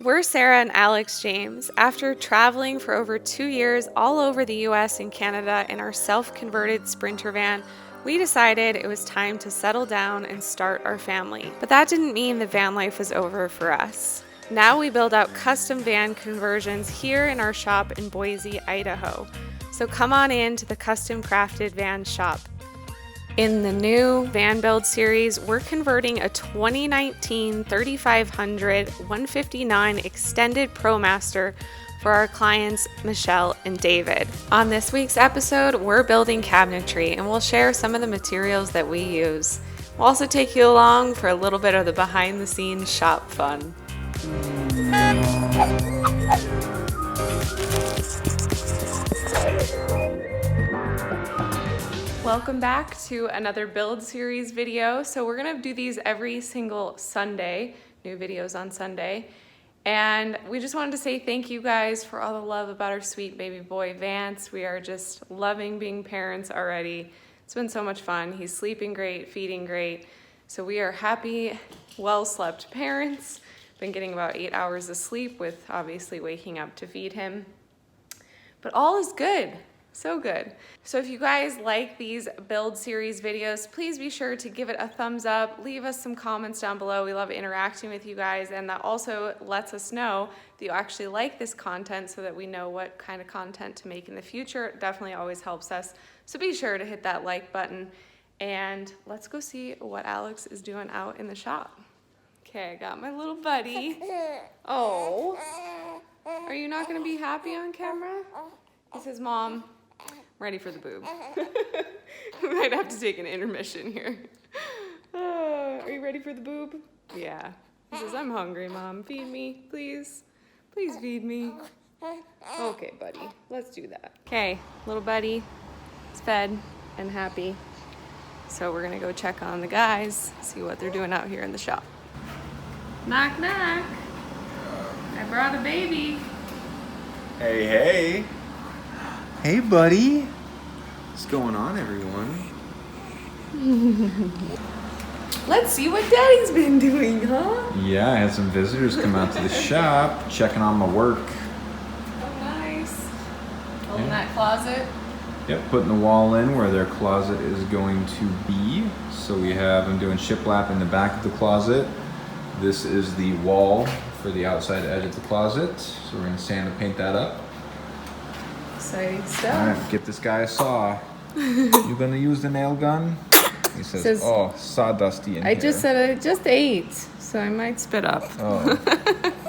We're Sarah and Alex James. After traveling for over 2 years all over the US and Canada in our self-converted Sprinter van, we decided it was time to settle down and start our family. But that didn't mean the van life was over for us. Now we build out custom van conversions here in our shop in Boise, Idaho. So come on in to the custom crafted van shop. In the new van build series, we're converting a 2019 3500 159 Extended ProMaster for our clients Michelle and David. On this week's episode, we're building cabinetry and we'll share some of the materials that we use. We'll also take you along for a little bit of the behind the scenes shop fun. Welcome back to another build series video. So we're gonna do these every single Sunday, new videos on Sunday. And we just wanted to say thank you guys for all the love about our sweet baby boy, Vance. We are just loving being parents already. It's been so much fun. He's sleeping great, feeding great. So we are happy, well-slept parents. Been getting about 8 hours of sleep with obviously waking up to feed him. But all is good. So good. So if you guys like these build series videos, please be sure to give it a thumbs up, leave us some comments down below. We love interacting with you guys, and that also lets us know that you actually like this content so that we know what kind of content to make in the future. It definitely always helps us. So be sure to hit that like button, and let's go see what Alex is doing out in the shop. Okay, I got my little buddy. Oh, are you not gonna be happy on camera? He says, Mom, ready for the boob. We might have to take an intermission here. Are you ready for the boob? Yeah. He says, I'm hungry, Mom. Feed me, please. Please feed me. Okay, buddy. Let's do that. Okay, little buddy is fed and happy. So we're gonna go check on the guys, see what they're doing out here in the shop. Knock, knock. I brought a baby. Hey, hey. Hey, buddy. What's going on, everyone? Let's see what Daddy's been doing, huh? Yeah, I had some visitors come out to the shop, checking on my work. Oh, nice. Building that closet. Yep, putting the wall in where their closet is going to be. So I'm doing shiplap in the back of the closet. This is the wall for the outside edge of the closet. So we're gonna sand and paint that up. Exciting stuff. All right, get this guy a saw. You gonna use the nail gun? He says, oh, sawdusty in here. I just said I just ate, so I might spit up. Oh,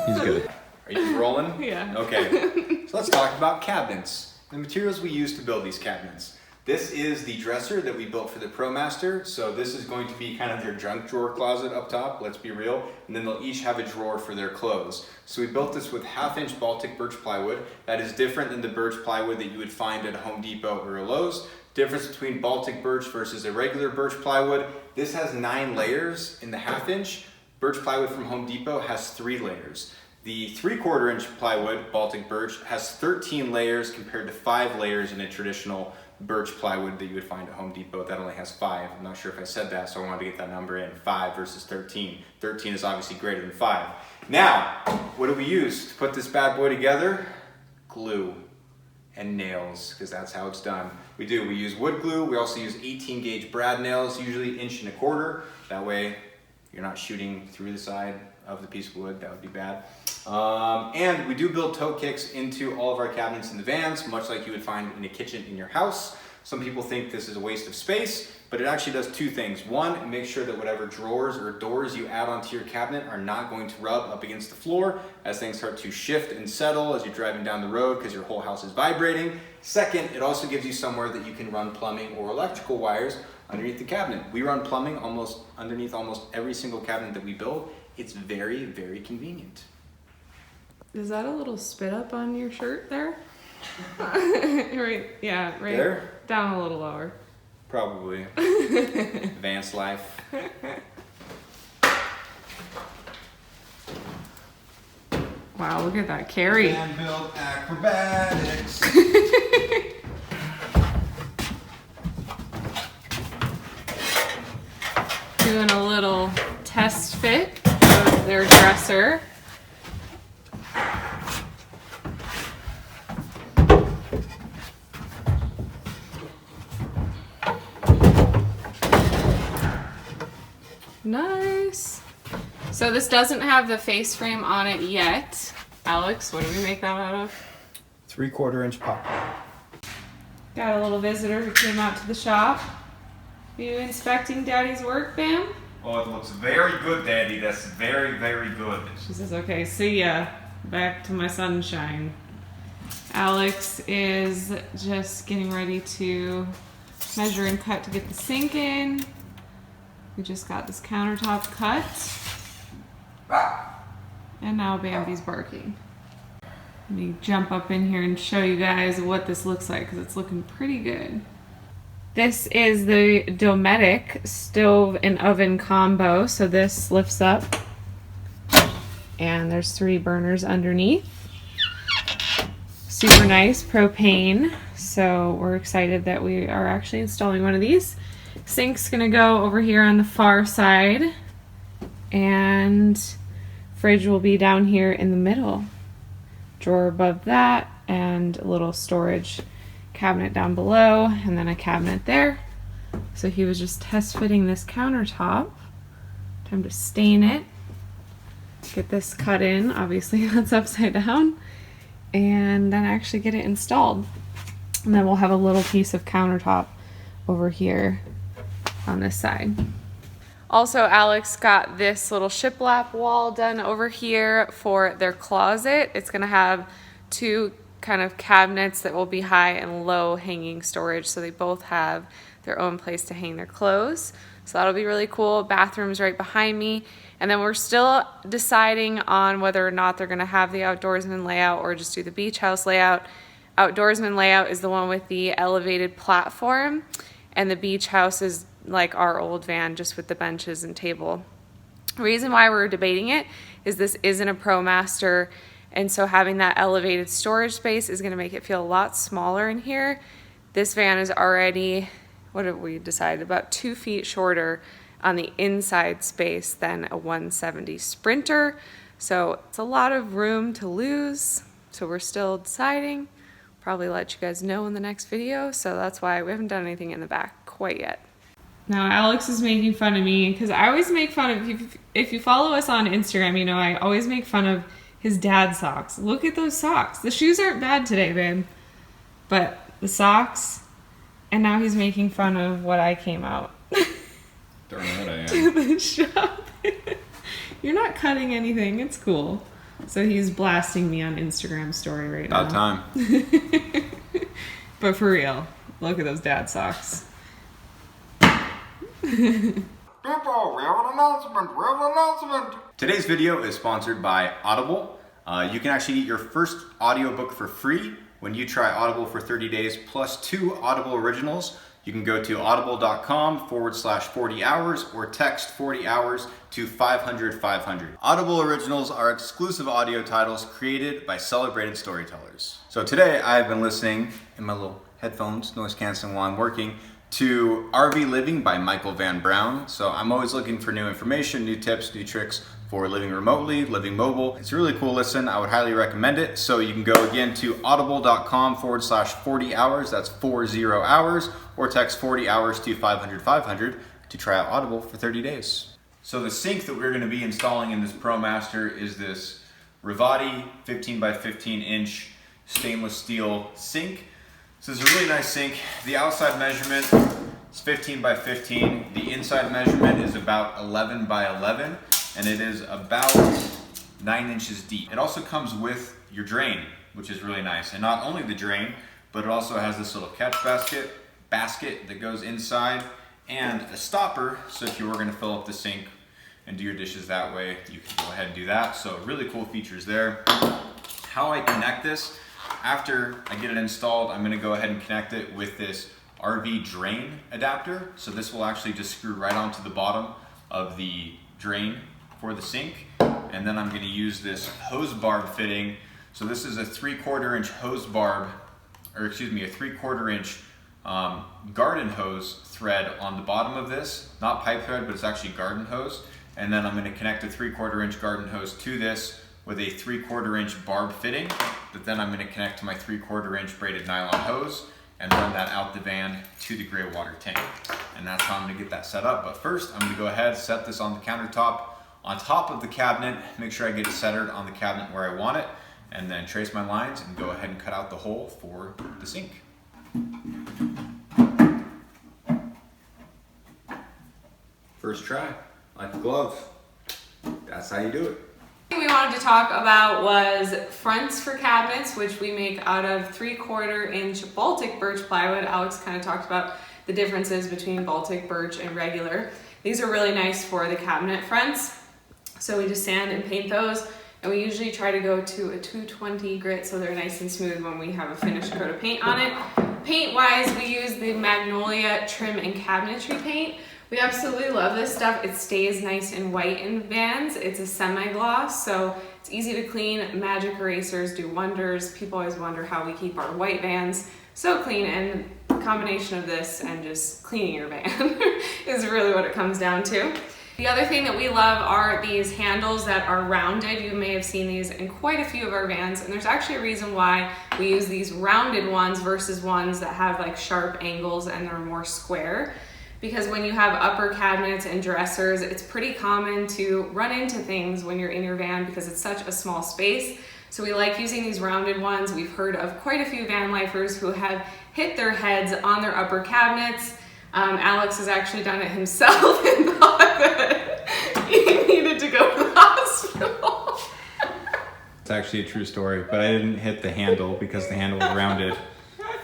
he's good. Are you just rolling? Yeah. Okay, so let's talk about cabinets. The materials we use to build these cabinets. This is the dresser that we built for the ProMaster. So this is going to be kind of their junk drawer closet up top, let's be real. And then they'll each have a drawer for their clothes. So we built this with 1/2-inch Baltic birch plywood. That is different than the birch plywood that you would find at Home Depot or a Lowe's. Difference between Baltic birch versus a regular birch plywood. This has 9 layers in the 1/2-inch. Birch plywood from Home Depot has 3 layers. The 3/4-inch plywood, Baltic birch, has 13 layers compared to 5 layers in a traditional birch plywood that you would find at Home Depot. That only has 5. I'm not sure if I said that, so I wanted to get that number in. 5 versus 13. 13 is obviously greater than 5. Now, what do we use to put this bad boy together? Glue and nails, because that's how it's done. We use wood glue. We also use 18 gauge brad nails, usually 1.25 inches. That way you're not shooting through the side of the piece of wood. That would be bad. And we do build toe kicks into all of our cabinets in the vans, much like you would find in a kitchen in your house. Some people think this is a waste of space, but it actually does 2 things. One, it makes sure that whatever drawers or doors you add onto your cabinet are not going to rub up against the floor as things start to shift and settle as you're driving down the road because your whole house is vibrating. Second, it also gives you somewhere that you can run plumbing or electrical wires underneath the cabinet. We run plumbing underneath almost every single cabinet that we build. It's very, very convenient. Is that a little spit up on your shirt there? Right, yeah, right there? Down a little lower. Probably. Advanced life. Wow, look at that carry. Van build acrobatics. Doing a little test fit of their dresser. nice. So this doesn't have the face frame on it yet. Alex, what do we make that out of? 3/4 inch pop. Got a little visitor who came out to the shop. Are you inspecting Daddy's work, Bam? Oh, it looks very good, Daddy. That's very, very good. She says, okay, see ya. Back to my sunshine. Alex is just getting ready to measure and cut to get the sink in. We just got this countertop cut. And now Bambi's barking. Let me jump up in here and show you guys what this looks like because it's looking pretty good. This is the Dometic stove and oven combo. So this lifts up and there's 3 burners underneath. Super nice propane. So we're excited that we are actually installing one of these. Sink's gonna go over here on the far side and fridge will be down here in the middle. Drawer above that and a little storage cabinet down below and then a cabinet there. So he was just test fitting this countertop. Time to stain it. Get this cut in, obviously that's upside down, and then actually get it installed. And then we'll have a little piece of countertop over here on this side. Also, Alex got this little shiplap wall done over here for their closet. It's gonna have 2 kind of cabinets that will be high and low hanging storage, so they both have their own place to hang their clothes. So that'll be really cool. Bathroom's right behind me. And then we're still deciding on whether or not they're gonna have the outdoorsman layout or just do the beach house layout. Outdoorsman layout is the one with the elevated platform, and the beach house is like our old van, just with the benches and table. The reason why we're debating it is this isn't a ProMaster, and so having that elevated storage space is gonna make it feel a lot smaller in here. This van is already, what have we decided, about 2 feet shorter on the inside space than a 170 Sprinter. So it's a lot of room to lose. So we're still deciding. Probably let you guys know in the next video. So that's why we haven't done anything in the back quite yet. Now Alex is making fun of me because I always make fun of, if you follow us on Instagram, you know I always make fun of his dad's socks. Look at those socks. The shoes aren't bad today, babe. But the socks, and now he's making fun of what I came out Darn right I am. to the shop. You're not cutting anything, it's cool. So he's blasting me on Instagram story right now. About time. But for real, look at those dad socks. People, we have an announcement. We have an announcement. Today's video is sponsored by Audible. You can actually get your first audiobook for free when you try Audible for 30 days plus 2 Audible originals. You can go to audible.com/40 hours or text 40 hours to 500 500. Audible originals are exclusive audio titles created by celebrated storytellers. So today I've been listening in my little headphones, noise canceling while I'm working, to RV Living by Michael Van Brown. So I'm always looking for new information, new tips, new tricks for living remotely, living mobile. It's a really cool listen. I would highly recommend it. So you can go again to audible.com/40 hours. That's 40 hours, or text 40 hours to 500 500 to try out Audible for 30 days. So the sink that we're going to be installing in this ProMaster is this Rivati 15 by 15 inch stainless steel sink. So it's a really nice sink. The outside measurement is 15 by 15. The inside measurement is about 11 by 11, and it is about 9 inches deep. It also comes with your drain, which is really nice. And not only the drain, but it also has this little catch basket that goes inside, and a stopper, so if you were gonna fill up the sink and do your dishes that way, you can go ahead and do that. So really cool features there. How I connect this, after I get it installed, I'm gonna go ahead and connect it with this RV drain adapter. So this will actually just screw right onto the bottom of the drain for the sink. And then I'm gonna use this hose barb fitting. So this is a 3/4 inch hose barb, or excuse me, a 3/4 inch garden hose thread on the bottom of this. Not pipe thread, but it's actually garden hose. And then I'm gonna connect a 3/4 inch garden hose to this with a 3/4 inch barb fitting that then I'm gonna connect to my 3/4 inch braided nylon hose and run that out the van to the gray water tank. and that's how I'm gonna get that set up. But first, I'm gonna go ahead and set this on the countertop on top of the cabinet, make sure I get it centered on the cabinet where I want it, and then trace my lines and go ahead and cut out the hole for the sink. First try, like a glove. That's how you do it. We wanted to talk about was fronts for cabinets, which we make out of 3/4 inch Baltic birch plywood. Alex kind of talked about the differences between Baltic birch and regular. These are really nice for the cabinet fronts. So we just sand and paint those, and we usually try to go to a 220 grit so they're nice and smooth when we have a finished coat of paint on it. Paint wise, we use the Magnolia trim and cabinetry paint. We absolutely love this stuff. It stays nice and white in vans. It's a semi-gloss, so it's easy to clean. Magic erasers do wonders. People always wonder how we keep our white vans so clean, and the combination of this and just cleaning your van is really what it comes down to. The other thing that we love are these handles that are rounded. You may have seen these in quite a few of our vans, and there's actually a reason why we use these rounded ones versus ones that have like sharp angles and they're more square. Because when you have upper cabinets and dressers, it's pretty common to run into things when you're in your van because it's such a small space. So we like using these rounded ones. We've heard of quite a few van lifers who have hit their heads on their upper cabinets. Alex has actually done it himself and thought that he needed to go to the hospital. It's actually a true story, but I didn't hit the handle because the handle was rounded.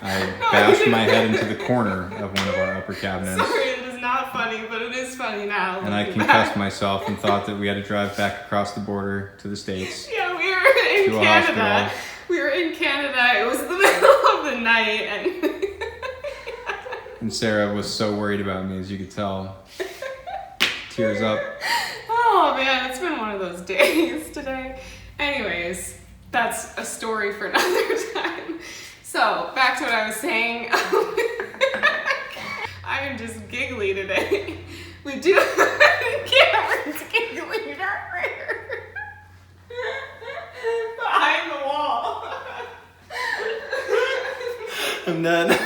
I bashed my head into the corner of one of our upper cabinets. Sorry, it is not funny, but it is funny now. And I concussed myself and thought that we had to drive back across the border to the States. Yeah, we were in Canada. We were in Canada. It was the middle of the night, and Sarah was so worried about me, as you could tell. Tears up. Oh man, it's been one of those days today. Anyways, that's a story for another time. So, back to what I was saying. I am just giggly today. We do Cameron's giggling right behind the wall. I'm done.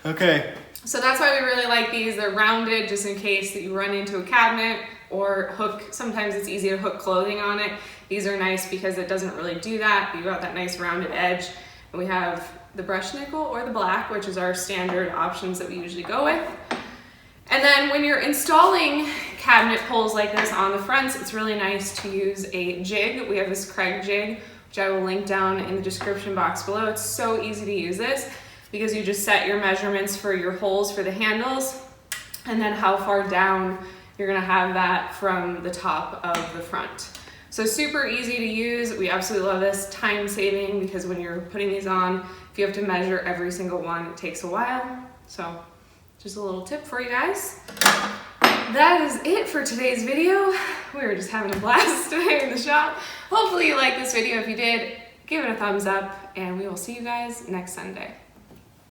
Okay. So that's why we really like these. They're rounded just in case that you run into a cabinet or hook. Sometimes it's easy to hook clothing on it. These are nice because it doesn't really do that. You've got that nice rounded edge. We have the brush nickel or the black, which is our standard options that we usually go with. And then when you're installing cabinet pulls like this on the fronts, it's really nice to use a jig. We have this Craig jig, which I will link down in the description box below. It's so easy to use this because you just set your measurements for your holes for the handles and then how far down you're gonna have that from the top of the front. So super easy to use. We absolutely love this. Time saving because when you're putting these on, if you have to measure every single one, it takes a while. So just a little tip for you guys. That is it for today's video. We were just having a blast today in the shop. Hopefully you liked this video. If you did, give it a thumbs up and we will see you guys next Sunday.